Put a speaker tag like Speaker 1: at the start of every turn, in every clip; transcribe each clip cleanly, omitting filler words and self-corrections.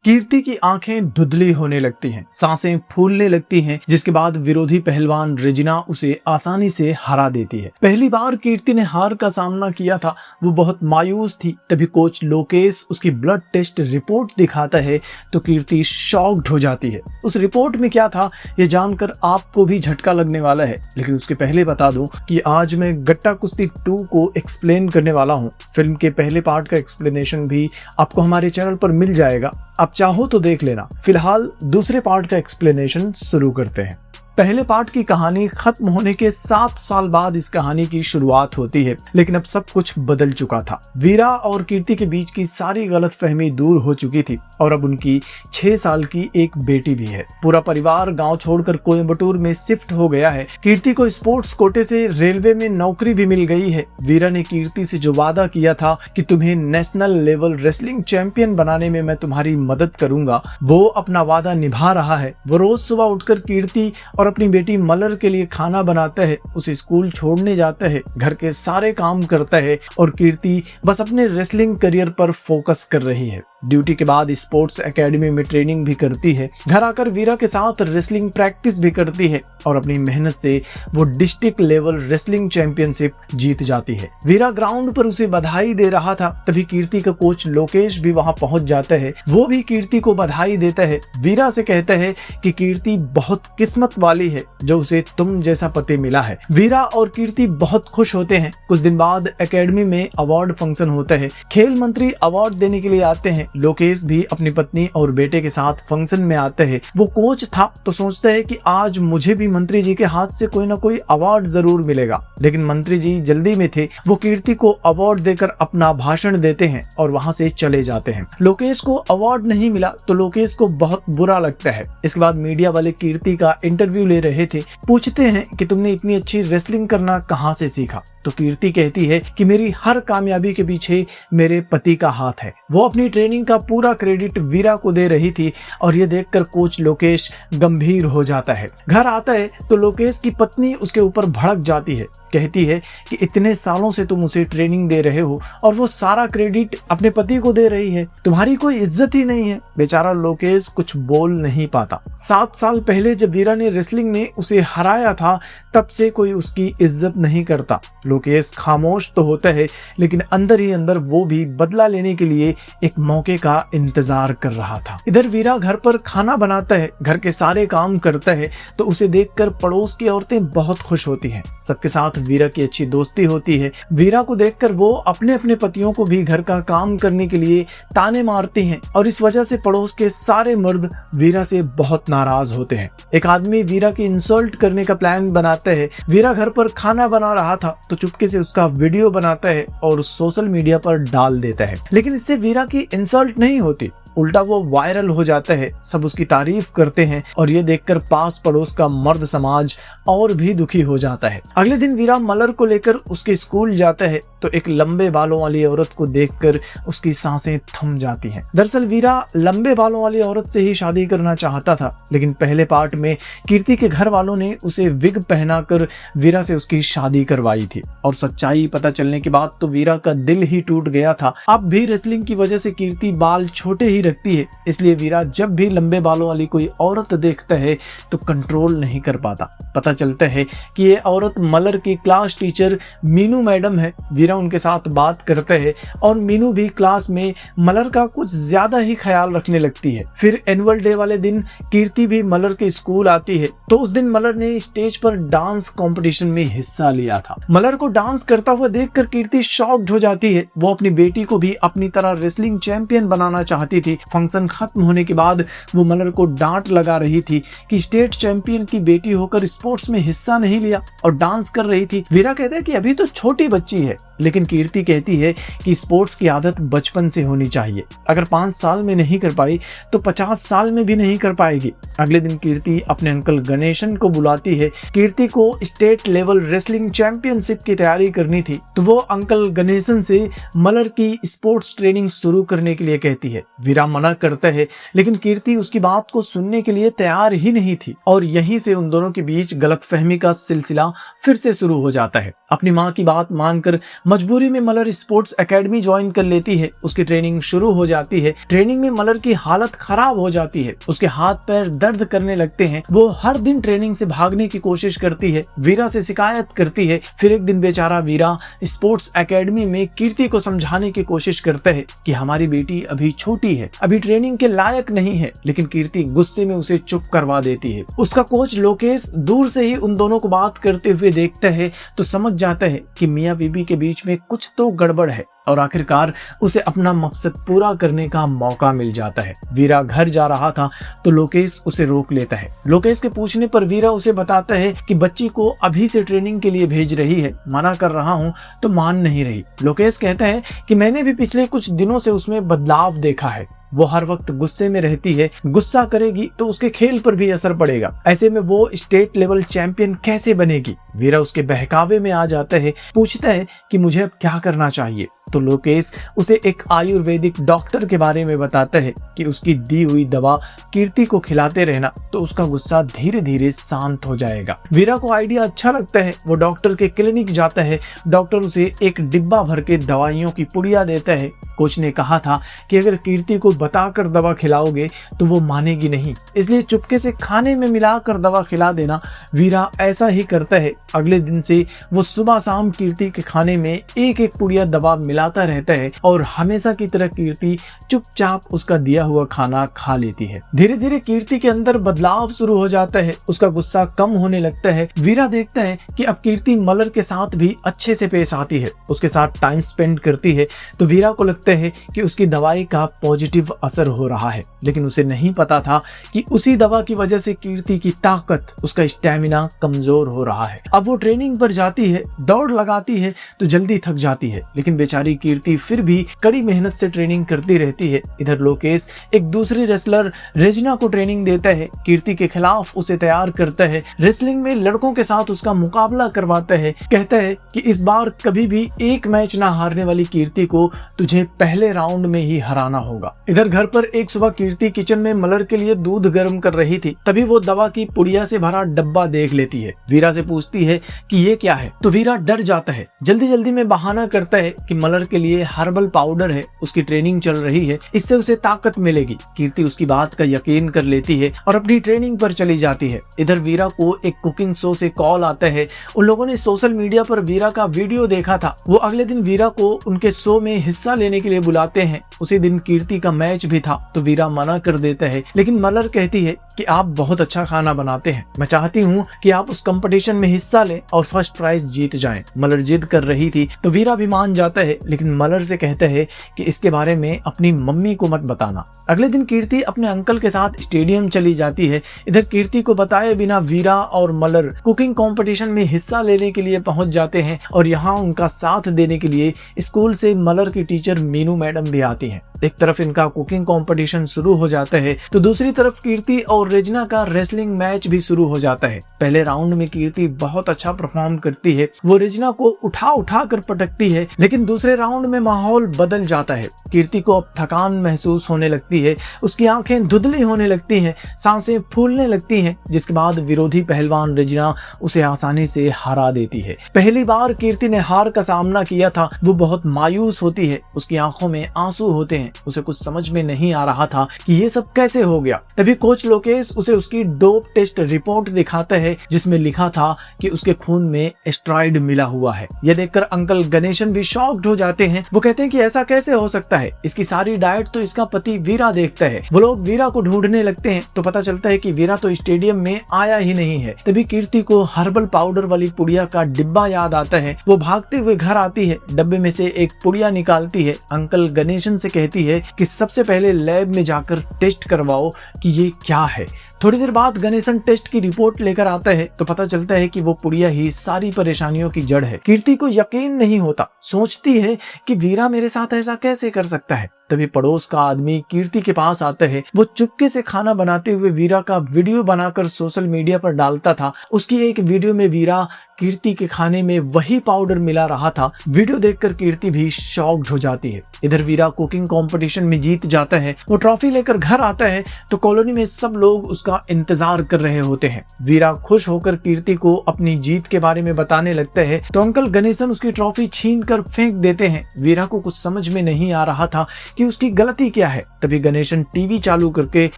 Speaker 1: कीर्ति की आंखें धुंधली होने लगती हैं, सांसें फूलने लगती हैं, जिसके बाद विरोधी पहलवान रेजिना उसे आसानी से हरा देती है। पहली बार कीर्ति ने हार का सामना किया था, वो बहुत मायूस थी। तभी कोच लोकेश उसकी ब्लड टेस्ट रिपोर्ट दिखाता है तो कीर्ति शॉक्ड हो जाती है। उस रिपोर्ट में क्या था ये जानकर आपको भी झटका लगने वाला है, लेकिन उसके पहले बता दूं कि आज मैं गट्टा कुश्ती 2 को एक्सप्लेन करने वाला हूं। फिल्म के पहले पार्ट का एक्सप्लेनेशन भी आपको हमारे चैनल पर मिल जाएगा, आप चाहो तो देख लेना। फिलहाल दूसरे पार्ट का एक्सप्लेनेशन शुरू करते हैं। पहले पार्ट की कहानी खत्म होने के 7 साल बाद इस कहानी की शुरुआत होती है, लेकिन अब सब कुछ बदल चुका था। वीरा और कीर्ति के बीच की सारी गलतफहमी दूर हो चुकी थी और अब उनकी 6 साल की एक बेटी भी है। पूरा परिवार गांव छोड़कर कोयम्बटूर में शिफ्ट हो गया है। कीर्ति को स्पोर्ट्स कोटे से रेलवे में नौकरी भी मिल गई है। वीरा ने कीर्ति से जो वादा किया था कि तुम्हें नेशनल लेवल रेसलिंग चैंपियन बनाने में मैं तुम्हारी मदद करूंगा, वो अपना वादा निभा रहा है। वो रोज सुबह उठकर कीर्ति और अपनी बेटी मलर के लिए खाना बनाता है, उसे स्कूल छोड़ने जाता है, घर के सारे काम करता है और कीर्ति बस अपने रेसलिंग करियर पर फोकस कर रही है। ड्यूटी के बाद स्पोर्ट्स एकेडमी में ट्रेनिंग भी करती है। घर आकर वीरा के साथ रेसलिंग प्रैक्टिस भी करती है और अपनी मेहनत से वो डिस्ट्रिक्ट लेवल रेसलिंग चैंपियनशिप जीत जाती है। वीरा ग्राउंड पर उसे बधाई दे रहा था, तभी कीर्ति का कोच लोकेश भी वहां पहुंच जाता है। वो भी कीर्ति को बधाई देता है। वीरा से कहता है कि कीर्ति बहुत किस्मत वाली है जो उसे तुम जैसा पति मिला है। वीरा और कीर्ति बहुत खुश होते हैं। कुछ दिन बाद एकेडमी में अवार्ड फंक्शन होता है। खेल मंत्री अवार्ड देने के लिए आते हैं। लोकेश भी अपनी पत्नी और बेटे के साथ फंक्शन में आते हैं। वो कोच था तो सोचता है कि आज मुझे भी मंत्री जी के हाथ से कोई ना कोई अवार्ड जरूर मिलेगा, लेकिन मंत्री जी जल्दी में थे। वो कीर्ति को अवार्ड देकर अपना भाषण देते हैं और वहां से चले जाते हैं। लोकेश को अवार्ड नहीं मिला तो लोकेश को बहुत बुरा लगता है। इसके बाद मीडिया वाले कीर्ति का इंटरव्यू ले रहे थे। पूछते हैं कि तुमने इतनी अच्छी रेसलिंग करना कहां से सीखा, तो कीर्ति कहती है कि मेरी हर कामयाबी के पीछे मेरे पति का हाथ है। वो अपनी ट्रेनिंग का पूरा क्रेडिट वीरा को दे रही थी और ये देखकर कोच लोकेश गंभीर हो जाता है। घर आता है तो लोकेश की पत्नी उसके ऊपर भड़क जाती है। कहती है कि इतने सालों से तुम उसे ट्रेनिंग दे रहे हो और वो सारा क्रेडिट अपने पति को दे रही है, तुम्हारी कोई इज्जत ही नहीं है। बेचारा लोकेश कुछ बोल नहीं पाता। 7 साल पहले जब वीरा ने रेसलिंग में उसे हराया था तब से कोई उसकी इज्जत नहीं करता। लोकेश खामोश तो होता है, लेकिन अंदर ही अंदर वो भी बदला लेने के लिए एक मौके का इंतजार कर रहा था। इधर वीरा घर पर खाना बनाता है, घर के सारे काम करता है, तो उसे देखकर पड़ोस की औरतें बहुत खुश होती हैं। सबके साथ वीरा की अच्छी दोस्ती होती है। वीरा को देखकर वो अपने अपने पतियों को भी घर का काम करने के लिए ताने मारती हैं और इस वजह से पड़ोस के सारे मर्द वीरा से बहुत नाराज होते हैं। एक आदमी वीरा की इंसल्ट करने का प्लान बनाता है। वीरा घर पर खाना बना रहा था तो चुपके से उसका वीडियो बनाता है और सोशल मीडिया पर डाल देता है, लेकिन इससे वीरा की इंसल्ट नहीं होती, उल्टा वो वायरल हो जाता है। सब उसकी तारीफ करते हैं और ये देखकर पास पड़ोस का मर्द समाज और भी दुखी हो जाता है। अगले दिन वीरा मलर को लेकर उसके स्कूल जाता है तो एक लंबे बालों वाली औरत को देखकर उसकी सांसें थम जाती हैं। दरअसल वीरा लंबे बालों वाली औरत से ही शादी करना चाहता था, लेकिन पहले पार्ट में कीर्ति के घर वालों ने उसे विग पहनाकर वीरा से उसकी शादी करवाई थी और सच्चाई पता चलने के बाद तो वीरा का दिल ही टूट गया था। अब भी रेसलिंग की वजह से कीर्ति बाल छोटे ही रखती है, इसलिए वीरा जब भी लंबे बालों वाली कोई औरत देखता है तो कंट्रोल नहीं कर पाता। पता चलता है कि ये औरत मलर की क्लास टीचर मीनू मैडम है। वीरा उनके साथ बात करता है और मीनू भी क्लास में मलर का कुछ ज्यादा ही ख्याल रखने लगती है। फिर एनुअल डे वाले दिन कीर्ति भी मलर के स्कूल आती है तो उस दिन मलर ने स्टेज पर डांस कंपटीशन में हिस्सा लिया था। मलर को डांस करता हुआ देखकर कीर्ति शॉक्ड हो जाती है। वो अपनी बेटी को भी अपनी तरह रेसलिंग चैंपियन बनाना चाहती थी। फंक्शन खत्म होने के बाद वो मलर को डांट लगा रही थी कि स्टेट चैंपियन की बेटी होकर स्पोर्ट्स में हिस्सा नहीं लिया और डांस कर रही थी। वीरा कहता है कि अभी तो छोटी बच्ची है, लेकिन कीर्ति कहती है कि स्पोर्ट्स की आदत बचपन से होनी चाहिए। अगर 5 साल में नहीं कर पाई तो 50 साल में भी नहीं कर पाएगी। अगले दिन कीर्ति अपने अंकल गणेशन को बुलाती है। कीर्ति को स्टेट लेवल रेसलिंग चैंपियनशिप की तैयारी करनी थी तो वो अंकल गणेशन से मलर की स्पोर्ट्स ट्रेनिंग शुरू करने के लिए कहती है। वीरा मना करता है, लेकिन कीर्ति उसकी बात को सुनने के लिए तैयार ही नहीं थी और यहीं से उन दोनों के बीच गलतफहमी का सिलसिला फिर से शुरू हो जाता है। अपनी माँ की बात मानकर मजबूरी में मलर स्पोर्ट्स एकेडमी ज्वाइन कर लेती है। उसकी ट्रेनिंग शुरू हो जाती है। ट्रेनिंग में मलर की हालत खराब हो जाती है, उसके हाथ पैर दर्द करने लगते हैं। वो हर दिन ट्रेनिंग से भागने की कोशिश करती है, वीरा से शिकायत करती है। फिर एक दिन बेचारा वीरा स्पोर्ट्स एकेडमी में कीर्ति को समझाने की कोशिश करता है कि हमारी बेटी अभी छोटी है, अभी ट्रेनिंग के लायक नहीं है, लेकिन कीर्ति गुस्से में उसे चुप करवा देती है। उसका कोच लोकेश दूर से ही उन दोनों को बात करते हुए देखता है तो समझ जाता है कि मियां बीबी के बीच में कुछ तो गड़बड़ है और आखिरकार उसे अपना मकसद पूरा करने का मौका मिल जाता है। वीरा घर जा रहा था तो लोकेश उसे रोक लेता है। लोकेश के पूछने पर वीरा उसे बताता है कि बच्ची को अभी से ट्रेनिंग के लिए भेज रही है, मना कर रहा हूँ तो मान नहीं रही। लोकेश कहता है कि मैंने भी पिछले कुछ दिनों से उसमें बदलाव देखा है, वो हर वक्त गुस्से में रहती है, गुस्सा करेगी तो उसके खेल पर भी असर पड़ेगा, ऐसे में वो स्टेट लेवल चैंपियन कैसे बनेगी। वीरा उसके बहकावे में आ जाता है, पूछता है कि मुझे अब क्या करना चाहिए। तो लोकेश उसे एक आयुर्वेदिक डॉक्टर के बारे में बताता है कि उसकी दी हुई दवा कीर्ति को खिलाते रहना तो उसका गुस्सा धीरे धीरे शांत हो जाएगा। वीरा को आइडिया अच्छा लगता है, वो डॉक्टर के क्लिनिक जाता है। डॉक्टर उसे एक डिब्बा भर के दवाइयों की पुड़िया देता है। कोच ने कहा था कि अगर कीर्ति को बताकर दवा खिलाओगे तो वो मानेगी नहीं, इसलिए चुपके से खाने में मिलाकर दवा खिला देना। वीरा ऐसा ही करता है। अगले दिन से वो सुबह शाम कीर्ति के खाने में एक एक पुड़िया दवा मिलाता रहता है और हमेशा की तरह कीर्ति चुपचाप उसका दिया हुआ खाना खा लेती है। धीरे धीरे कीर्ति के अंदर बदलाव शुरू हो जाता है, उसका गुस्सा कम होने लगता है। वीरा देखता है कि अब कीर्ति मलर के साथ भी अच्छे से पेश आती है, उसके साथ टाइम स्पेंड करती है। तो वीरा को लगता है कि उसकी दवाई का पॉजिटिव असर हो रहा है, लेकिन उसे नहीं पता था कि उसी दवा की वजह से कीर्ति की ताकत, उसका स्टैमिना कमजोर हो रहा है। अब वो ट्रेनिंग पर जाती है, दौड़ लगाती है तो जल्दी थक जाती है, लेकिन बेचारी कीर्ति फिर भी कड़ी मेहनत से ट्रेनिंग करती रहती है। इधर लोकेश एक दूसरी रेसलर रेजिना को ट्रेनिंग देता है, कीर्ति के खिलाफ उसे तैयार करता है, रेसलिंग में लड़कों के साथ उसका मुकाबला करवाता है। कहता है कि इस बार कभी भी एक मैच ना हारने वाली कीर्ति को तुझे पहले राउंड में ही हराना होगा। इधर घर पर एक सुबह कीर्ति किचन में मलर के लिए दूध गर्म कर रही थी, तभी वो दवा की पुड़िया से भरा डब्बा देख लेती है। वीरा से पूछती है कि ये क्या है, तो वीरा डर जाता है, जल्दी जल्दी में बहाना करता है कि मलर के लिए हर्बल पाउडर है, उसकी ट्रेनिंग चल रही है, इससे उसे ताकत मिलेगी। कीर्ति उसकी बात का यकीन कर लेती है और अपनी ट्रेनिंग पर चली जाती है। इधर वीरा को एक कुकिंग शो से कॉल आता है। उन लोगों ने सोशल मीडिया पर वीरा का वीडियो देखा था। वो अगले दिन वीरा को उनके शो में हिस्सा लेने के लिए बुलाते हैं। उसी दिन कीर्ति का मैच भी था तो वीरा मना कर देता है, लेकिन मलर कहती है कि आप बहुत अच्छा खाना बनाते हैं, मैं चाहती हूँ कि आप उस कंपटीशन में हिस्सा लें और फर्स्ट प्राइज जीत जाएं। मलर जिद कर रही थी तो वीरा भी मान जाता है, लेकिन मलर से कहता है कि इसके बारे में अपनी मम्मी को मत बताना। अगले दिन कीर्ति अपने अंकल के साथ स्टेडियम चली जाती है। इधर कीर्ति को बताए बिना वीरा और मलर कुकिंग कंपटीशन में हिस्सा लेने के लिए पहुंच जाते हैं और यहाँ उनका साथ देने के लिए स्कूल से मलर की टीचर मीनू मैडम भी आती हैं। एक तरफ इनका कुकिंग कंपटीशन शुरू हो जाता है तो दूसरी तरफ कीर्ति और रेजिना का रेसलिंग मैच भी शुरू हो जाता है। पहले राउंड में कीर्ति बहुत अच्छा परफॉर्म करती है, वो रेजिना को उठा उठा कर पटकती है, लेकिन दूसरे राउंड में माहौल बदल जाता है। कीर्ति को अब थकान महसूस होने लगती है, उसकी आंखें धुंधली होने लगती हैं, सांसें फूलने लगती हैं, जिसके बाद विरोधी पहलवान रेजिना उसे आसानी से हरा देती है। पहली बार कीर्ति ने हार का सामना किया था, वो बहुत मायूस होती है, उसकी आंखों में आंसू होते हैं। उसे कुछ समझ में नहीं आ रहा था कि ये सब कैसे हो गया। तभी कोच लोकेश उसे उसकी डोप टेस्ट रिपोर्ट दिखाता है जिसमें लिखा था कि उसके खून में एस्टेरॉयड मिला हुआ है। यह देखकर अंकल गणेशन भी शॉक्ड हो जाते हैं। वो कहते हैं कि ऐसा कैसे हो सकता है, इसकी सारी डाइट तो इसका पति वीरा देखता है। वो लोग वीरा को ढूंढने लगते हैं तो पता चलता है कि वीरा तो स्टेडियम में आया ही नहीं है। तभी कीर्ति को हर्बल पाउडर वाली पुड़िया का डिब्बा याद आता है। वो भागते हुए घर आती है, डब्बे में से एक पुड़िया निकालती है। अंकल गणेशन से कहती है कि सबसे पहले लैब में जाकर टेस्ट करवाओ कि ये क्या है। थोड़ी देर बाद गणेशन टेस्ट की रिपोर्ट लेकर आता है तो पता चलता है कि वो पुड़िया ही सारी परेशानियों की जड़ है। कीर्ति को यकीन नहीं होता, सोचती है कि वीरा मेरे साथ ऐसा कैसे कर सकता है। तभी पड़ोस का आदमी कीर्ति के पास आता है। वो चुपके से खाना बनाते हुए वीरा का वीडियो बनाकर सोशल मीडिया पर डालता था। उसकी एक वीडियो में वीरा कीर्ति के खाने में वही पाउडर मिला रहा था। वीडियो देखकर कीर्ति भी शॉक्ड हो जाती है। इधर वीरा कुकिंग कंपटीशन में जीत जाता है। वो ट्रॉफी लेकर घर आता है तो कॉलोनी में सब लोग उसका इंतजार कर रहे होते हैं। वीरा खुश होकर कीर्ति को अपनी जीत के बारे में बताने लगता है तो अंकल गणेशन उसकी ट्रॉफी छीन कर फेंक देते हैं। वीरा को कुछ समझ में नहीं आ रहा था कि उसकी गलती क्या है। तभी गणेशन टीवी चालू करके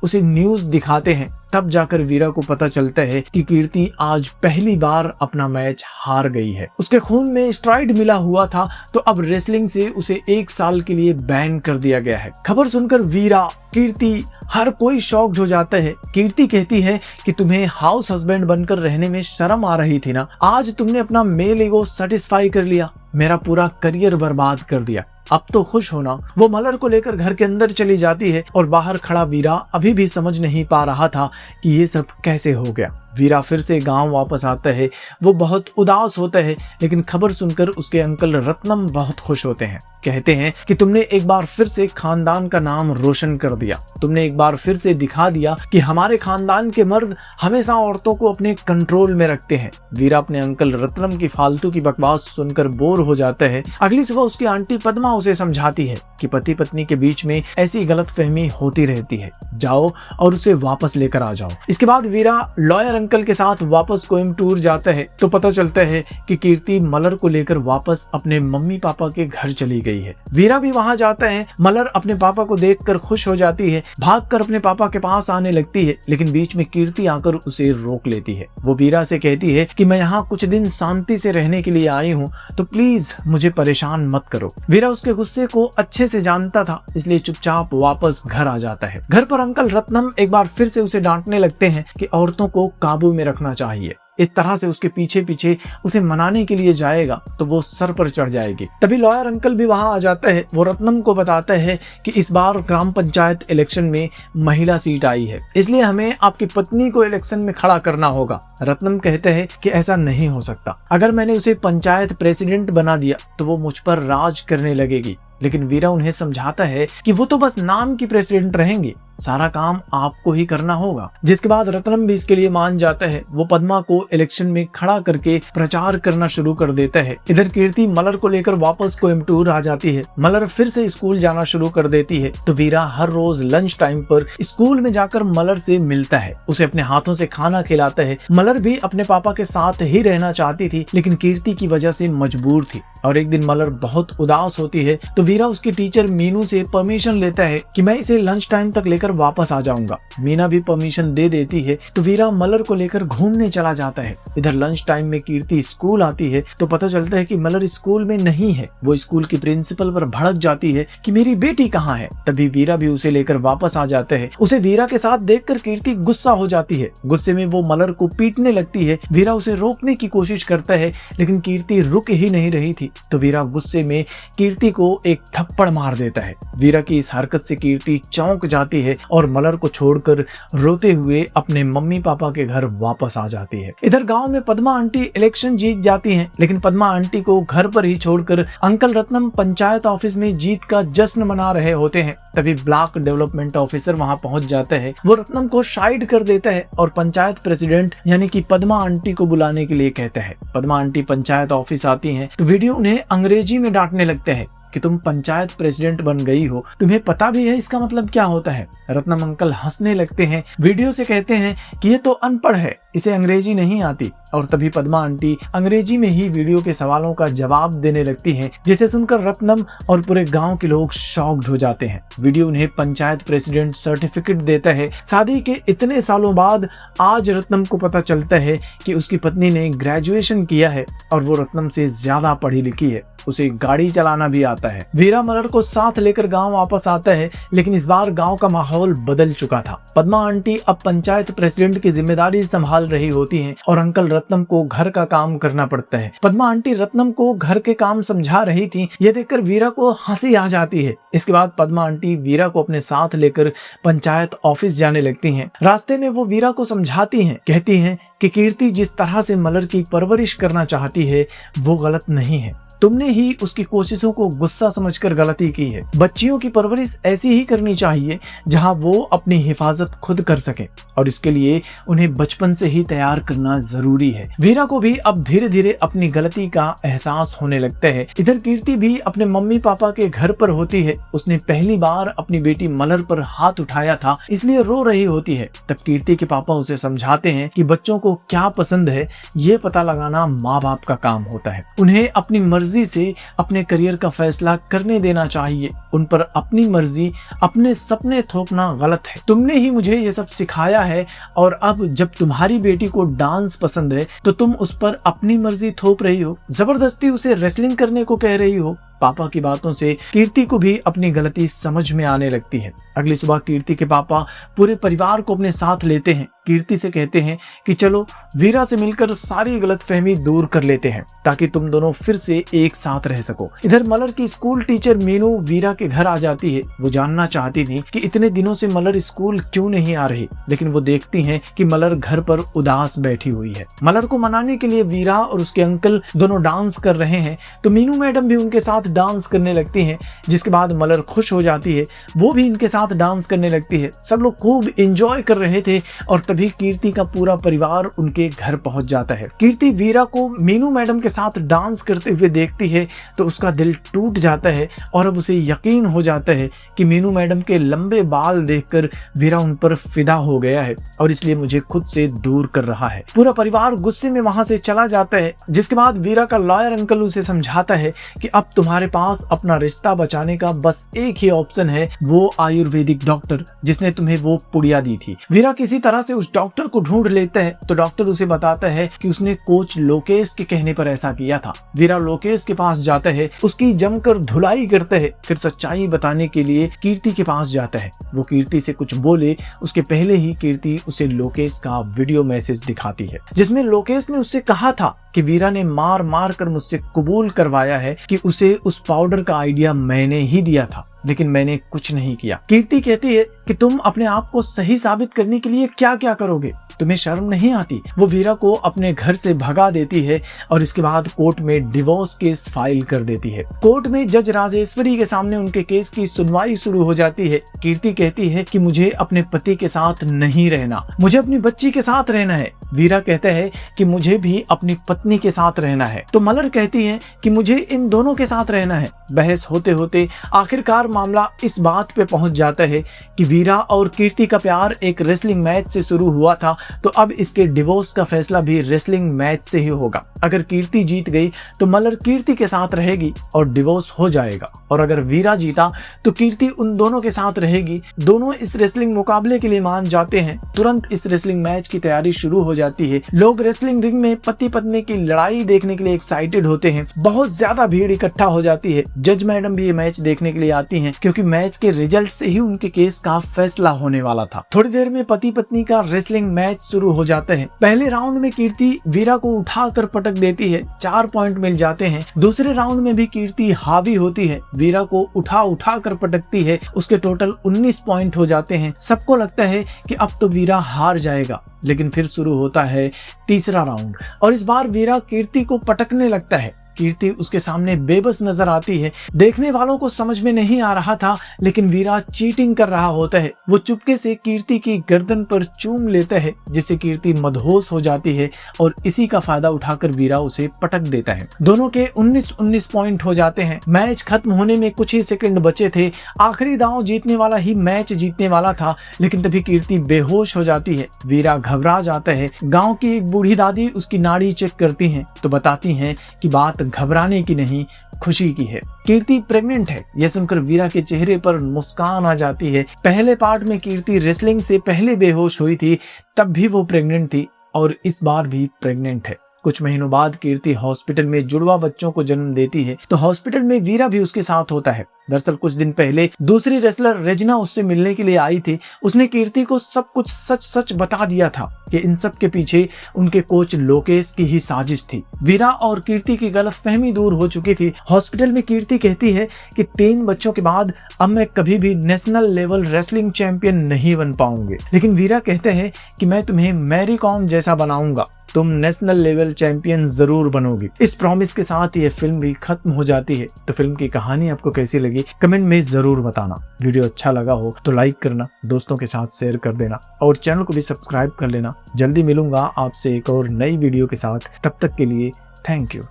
Speaker 1: उसे न्यूज दिखाते हैं। तब जाकर वीरा को पता चलता है कि कीर्ति आज पहली बार अपना मैच हार गई है। उसके खून में स्टेरॉइड मिला हुआ था तो अब रेसलिंग से उसे 1 साल के लिए बैन कर दिया गया है। खबर सुनकर वीरा, कीर्ति, हर कोई शॉक्ड हो जाता है। कीर्ति कहती है कि तुम्हें हाउस हस्बैंड बनकर रहने में शर्म आ रही थी ना, आज तुमने अपना मेल ईगो सेटिस्फाई कर लिया, मेरा पूरा करियर बर्बाद कर दिया, अब तो खुश होना। वो मलर को लेकर घर के अंदर चली जाती है और बाहर खड़ा वीरा अभी भी समझ नहीं पा रहा था कि ये सब कैसे हो गया। वीरा फिर से गांव वापस आता है। वो बहुत उदास होता है लेकिन खबर सुनकर उसके अंकल रत्नम बहुत खुश होते हैं। कहते हैं कि तुमने एक बार फिर से खानदान का नाम रोशन कर दिया, तुमने एक बार फिर से दिखा दिया कि हमारे खानदान के मर्द हमेशा औरतों को अपने कंट्रोल में रखते हैं। वीरा अपने अंकल रत्नम की फालतू की बकवास सुनकर बोर हो जाता है। अगली सुबह उसकी आंटी पद्मा उसे समझाती है कि पति पत्नी के बीच में ऐसी गलतफहमी होती रहती है, जाओ और उसे वापस लेकर आ जाओ। इसके बाद वीरा लॉयर अंकल के साथ वापस कोयम्बटूर जाता है तो पता चलता है कि कीर्ति मलर को लेकर वापस अपने मम्मी पापा के घर चली गई है। वीरा भी वहां जाता है। मलर अपने पापा को देखकर खुश हो जाती है, भागकर अपने पापा के पास आने लगती है लेकिन बीच में कीर्ति आकर उसे रोक लेती है। वो वीरा से कहती है कि मैं यहाँ कुछ दिन शांति से रहने के लिए आई हूँ तो प्लीज मुझे परेशान मत करो। वीरा उसके गुस्से को अच्छे से जानता था इसलिए चुपचाप वापस घर आ जाता है। घर पर अंकल रत्नम एक बार फिर से उसे डांटने लगते हैं कि औरतों को काबू में रखना चाहिए। इस तरह से उसके पीछे पीछे उसे मनाने के लिए जाएगा तो वो सर पर चढ़ जाएगी। तभी लॉयर अंकल भी वहां आ जाता है। वो रत्नम को बताता है कि इस बार ग्राम पंचायत इलेक्शन में महिला सीट आई है, इसलिए हमें आपकी पत्नी को इलेक्शन में खड़ा करना होगा। रत्नम कहते हैं कि ऐसा नहीं हो सकता, अगर मैंने उसे पंचायत प्रेसिडेंट बना दिया तो वो मुझ पर राज करने लगेगी। लेकिन वीरा उन्हें समझाता है कि वो तो बस नाम की प्रेसिडेंट रहेंगे, सारा काम आपको ही करना होगा। जिसके बाद रत्नम भी इसके लिए मान जाता है। वो पद्मा को इलेक्शन में खड़ा करके प्रचार करना शुरू कर देता है। इधर कीर्ति मलर को लेकर वापस कोयम्बटूर आ जाती है। मलर फिर से स्कूल जाना शुरू कर देती है तो वीरा हर रोज लंच टाइम पर स्कूल में जाकर मलर से मिलता है, उसे अपने हाथों से खाना खिलाता है। मलर भी अपने पापा के साथ ही रहना चाहती थी लेकिन कीर्ति की वजह से मजबूर थी। और एक दिन मलर बहुत उदास होती है तो वीरा उसकी टीचर मीनू से परमिशन लेता है कि मैं इसे लंच टाइम तक लेकर वापस आ जाऊंगा। मीना भी परमिशन दे देती है तो वीरा मलर को लेकर घूमने चला जाता है। इधर लंच टाइम में कीर्ति स्कूल आती है तो पता चलता है कि मलर स्कूल में नहीं है। वो स्कूल की प्रिंसिपल पर भड़क जाती है कि मेरी बेटी कहाँ है। तभी वीरा भी उसे लेकर वापस आ जाता है। उसे वीरा के साथ देखकर कीर्ति गुस्सा हो जाती है। गुस्से में वो मलर को पीटने लगती है। वीरा उसे रोकने की कोशिश करता है लेकिन कीर्ति रुक ही नहीं रही थी तो वीरा गुस्से में कीर्ति को एक थप्पड़ मार देता है। वीरा की इस हरकत से कीर्ति चौंक जाती है और मलर को छोड़कर रोते हुए अपने मम्मी पापा के घर वापस आ जाती है। इधर गांव में पद्मा आंटी इलेक्शन जीत जाती हैं लेकिन पद्मा आंटी को घर पर ही छोड़कर अंकल रत्नम पंचायत ऑफिस में जीत का जश्न मना रहे होते हैं। तभी ब्लॉक डेवलपमेंट ऑफिसर वहां पहुंच जाता है। वो रत्नम को साइड कर देता है और पंचायत प्रेसिडेंट यानी कि पद्मा आंटी को बुलाने के लिए कहता है। पद्मा आंटी पंचायत ऑफिस आती हैं तो वीडियो उन्हें अंग्रेजी में डांटने लगते हैं कि तुम पंचायत प्रेसिडेंट बन गई हो, तुम्हें पता भी है इसका मतलब क्या होता है। रत्नम अंकल हंसने लगते हैं। वीडियो से कहते हैं कि ये तो अनपढ़ है, इसे अंग्रेजी नहीं आती। और तभी पद्मा आंटी अंग्रेजी में ही वीडियो के सवालों का जवाब देने लगती हैं, जिसे सुनकर रत्नम और पूरे गांव के लोग शॉक्ड हो जाते हैं। वीडियो उन्हें पंचायत प्रेसिडेंट सर्टिफिकेट देता है। शादी के इतने सालों बाद आज रत्नम को पता चलता है कि उसकी पत्नी ने ग्रेजुएशन किया है और वो रत्नम से ज्यादा पढ़ी लिखी है, उसे गाड़ी चलाना भी आता है। वीरा मलर को साथ लेकर गांव वापस आता है लेकिन इस बार गांव का माहौल बदल चुका था। पद्मा आंटी अब पंचायत प्रेसिडेंट की जिम्मेदारी संभाल रही होती हैं और अंकल रत्नम को घर का काम करना पड़ता है। पद्मा आंटी रत्नम को घर के काम समझा रही थी, ये देखकर वीरा को हंसी आ जाती है। इसके बाद पद्मा आंटी वीरा को अपने साथ लेकर पंचायत ऑफिस जाने लगती हैं। रास्ते में वो वीरा को समझाती हैं, कहती हैं कि कीर्ति जिस तरह से मलर की परवरिश करना चाहती है वो गलत नहीं है। तुमने ही उसकी कोशिशों को गुस्सा समझकर गलती की है। बच्चियों की परवरिश ऐसी ही करनी चाहिए जहां वो अपनी हिफाजत खुद कर सके, और इसके लिए उन्हें बचपन से ही तैयार करना जरूरी है। वीरा को भी अब धीरे धीरे अपनी गलती का एहसास होने लगता है। इधर कीर्ति भी अपने मम्मी पापा के घर पर होती है। उसने पहली बार अपनी बेटी मलर पर हाथ उठाया था, इसलिए रो रही होती है। तब कीर्ति के पापा उसे समझाते हैं कि बच्चों को क्या पसंद है ये पता लगाना माँ बाप का काम होता है। उन्हें अपनी मर्जी से अपने करियर का फैसला करने देना चाहिए। उन पर अपनी मर्जी, अपने सपने थोपना गलत है। तुमने ही मुझे ये सब सिखाया है, और अब जब तुम्हारी बेटी को डांस पसंद है तो तुम उस पर अपनी मर्जी थोप रही हो, जबरदस्ती उसे रेसलिंग करने को कह रही हो। पापा की बातों से कीर्ति को भी अपनी गलती समझ में आने लगती है। अगली सुबह कीर्ति के पापा पूरे परिवार को अपने साथ लेते हैं। कीर्ति से कहते हैं कि चलो वीरा से मिलकर सारी गलतफहमी दूर कर लेते हैं ताकि तुम दोनों फिर से एक साथ रह सको। इधर मलर की स्कूल टीचर मीनू वीरा के घर आ जाती है। वो जानना चाहती थी कि इतने दिनों से मलर स्कूल क्यों नहीं आ रही, लेकिन वो देखती हैं कि मलर घर पर उदास बैठी हुई है। मलर को मनाने के लिए वीरा और उसके अंकल दोनों डांस कर रहे हैं, तो मीनू मैडम भी उनके साथ डांस करने लगती हैं, जिसके बाद मलर खुश हो जाती है। वो भी इनके साथ डांस करने लगती है। सब लोग खूब एंजॉय कर रहे थे और तभी कीर्ति का पूरा परिवार उनके घर पहुंच जाता है। कीर्ति वीरा को मीनू मैडम के साथ डांस करते हुए देखती है तो उसका दिल टूट जाता है, और अब उसे यकीन हो जाता है कि मीनू मैडम के लंबे बाल देखकर वीरा उन पर फिदा हो गया है और इसलिए मुझे खुद से दूर कर रहा है। पूरा परिवार गुस्से में वहां से चला जाता है, जिसके बाद वीरा का लॉयर अंकल उसे समझाता है कि अब तुम्हारे पास अपना रिश्ता बचाने का बस एक ही ऑप्शन है, वो आयुर्वेदिक डॉक्टर जिसने तुम्हें वो पुड़िया दी थी। वीरा किसी तरह से उस डॉक्टर को ढूंढ लेता है तो डॉक्टर उसे बताता है कि उसने कोच लोकेश के कहने पर ऐसा किया था। वीरा लोकेश के पास जाता है, उसकी जमकर धुलाई करता है, फिर सच्चाई बताने के लिए कीर्ति के पास जाता है। वो कीर्ति से कुछ बोले उसके पहले ही कीर्ति उसे लोकेश का वीडियो मैसेज दिखाती है, जिसमें लोकेश ने उससे कहा था कि वीरा ने मार मार कर मुझसे कबूल करवाया है कि उसे उस पाउडर का आइडिया मैंने ही दिया था, लेकिन मैंने कुछ नहीं किया। कीर्ति कहती है कि तुम अपने आप को सही साबित करने के लिए क्या क्या करोगे, तुम्हें शर्म नहीं आती। वो वीरा को अपने घर से भगा देती है और इसके बाद कोर्ट में डिवोर्स केस फाइल कर देती है। कोर्ट में जज राजेश्वरी के सामने उनके केस की सुनवाई शुरू हो जाती है। कीर्ति कहती है कि मुझे अपने पति के साथ नहीं रहना, मुझे अपनी बच्ची के साथ रहना है। वीरा कहता है कि मुझे भी अपनी पत्नी के साथ रहना है, तो मलर कहती है कि मुझे इन दोनों के साथ रहना है। बहस होते होते आखिरकार मामला इस बात पे पहुंच जाता है कि वीरा और कीर्ति का प्यार एक रेसलिंग मैच से शुरू हुआ था, तो अब इसके डिवोर्स का फैसला भी रेसलिंग मैच से ही होगा। अगर कीर्ति जीत गई तो मलर कीर्ति के साथ रहेगी और डिवोर्स हो जाएगा, और अगर वीरा जीता तो कीर्ति उन दोनों के साथ रहेगी। दोनों इस रेसलिंग मुकाबले के लिए मान जाते हैं। तुरंत इस रेसलिंग मैच की तैयारी शुरू हो जाती है। लोग रेसलिंग रिंग में पति पत्नी की लड़ाई देखने के लिए एक्साइटेड होते हैं। बहुत ज्यादा भीड़ इकट्ठा हो जाती है। जज मैडम भी ये मैच देखने के लिए आती हैं, क्योंकि मैच के रिजल्ट से ही उनके केस का फैसला होने वाला था। थोड़ी देर में पति पत्नी का रेसलिंग मैच शुरू हो जाता है। पहले राउंड में कीर्ति वीरा को उठाकर पटक देती है, 4 पॉइंट मिल जाते हैं। दूसरे राउंड में भी कीर्ति हावी होती है, वीरा को उठा कर पटकती है। उसके टोटल 19 पॉइंट हो जाते हैं। सबको लगता है कि अब तो वीरा हार जाएगा, लेकिन फिर शुरू होता है तीसरा राउंड और इस बार वीरा कीर्ति को पटकने लगता है। कीर्ति उसके सामने बेबस नजर आती है। देखने वालों को समझ में नहीं आ रहा था, लेकिन वीरा चीटिंग कर रहा होता है। वो चुपके से कीर्ति की गर्दन पर चूम लेता है, जिससे कीर्ति मदहोश हो जाती है और इसी का फायदा उठाकर वीरा उसे पटक देता है। दोनों के 19-19 पॉइंट हो जाते हैं। मैच खत्म होने में कुछ ही सेकंड बचे थे। आखिरी दांव जीतने वाला ही मैच जीतने वाला था, लेकिन तभी कीर्ति बेहोश हो जाती है। वीरा घबरा जाता है। गाँव की एक बूढ़ी दादी उसकी नाड़ी चेक करती है तो बताती है कि बात घबराने की नहीं, खुशी की है। कीर्ति प्रेग्नेंट है। यह सुनकर वीरा के चेहरे पर मुस्कान आ जाती है। पहले पार्ट में कीर्ति रेसलिंग से पहले बेहोश हुई थी, तब भी वो प्रेग्नेंट थी और इस बार भी प्रेग्नेंट है। कुछ महीनों बाद कीर्ति हॉस्पिटल में जुड़वा बच्चों को जन्म देती है, तो हॉस्पिटल में वीरा भी उसके साथ होता है। दरअसल कुछ दिन पहले दूसरी रेसलर रेजिना उससे मिलने के लिए आई थी। उसने कीर्ति को सब कुछ सच सच बता दिया था कि इन सब के पीछे उनके कोच लोकेश की ही साजिश थी। वीरा और कीर्ति की गलतफहमी दूर हो चुकी थी। हॉस्पिटल में कीर्ति कहती है कि 3 बच्चों के बाद अब मैं कभी भी नेशनल लेवल रेसलिंग चैंपियन नहीं बन पाऊंगे, लेकिन वीरा कहते हैं कि मैं तुम्हें मैरी कॉम जैसा बनाऊंगा, तुम नेशनल लेवल चैंपियन जरूर बनोगी। इस प्रॉमिस के साथ ये फिल्म भी खत्म हो जाती है। तो फिल्म की कहानी आपको कैसी लगी कमेंट में जरूर बताना। वीडियो अच्छा लगा हो तो लाइक करना, दोस्तों के साथ शेयर कर देना और चैनल को भी सब्सक्राइब कर लेना। जल्दी मिलूंगा आपसे एक और नई वीडियो के साथ, तब तक के लिए थैंक यू।